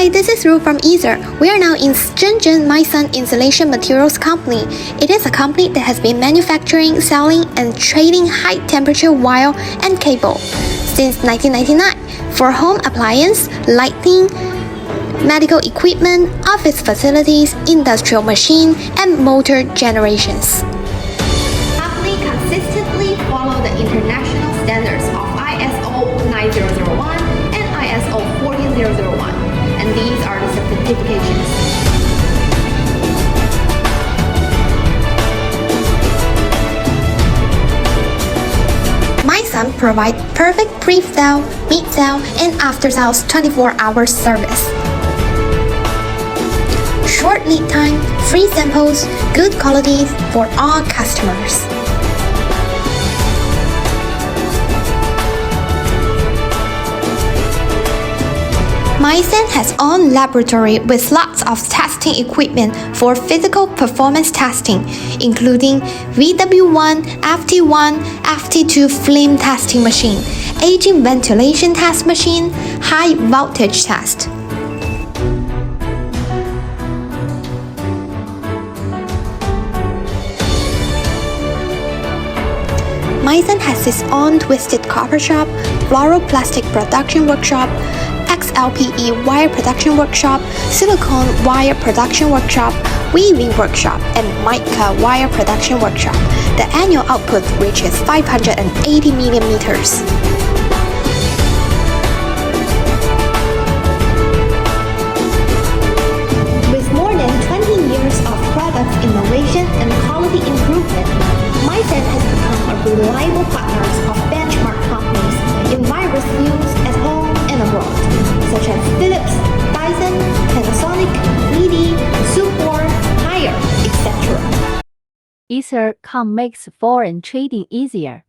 Hi, this is Ru from Ether. We are now in Shenzhen Mysun Insulation Materials Company. It is a company that has been manufacturing, selling, and trading high-temperature wire and cable since 1999 for home appliance, lighting, medical equipment, office facilities, industrial machine, and motor generations. The company consistently follow the international standards of ISO 9001 and ISO 14001, and these are the certifications. Mysun provide perfect pre-sale, mid-sale, and after-sales 24-hour service. Short lead time, free samples, good quality for all customers. Mysun has own laboratory with lots of testing equipment for physical performance testing, including VW1, FT1, FT2 flame testing machine, aging ventilation test machine, high voltage test. Mysun has its own twisted copper shop, fluoroplastic production workshop, XLPE wire production workshop, silicone wire production workshop, weaving workshop, and mica wire production workshop. The annual output reaches 580 millimeters. With more than 20 years of product innovation and quality improvement, Mysun has become a reliable partner of benchmark companies in various fields at home and abroad, such as Philips, Dyson, Panasonic, Lidl, Supor, Haier, etc. Ether.com makes foreign trading easier.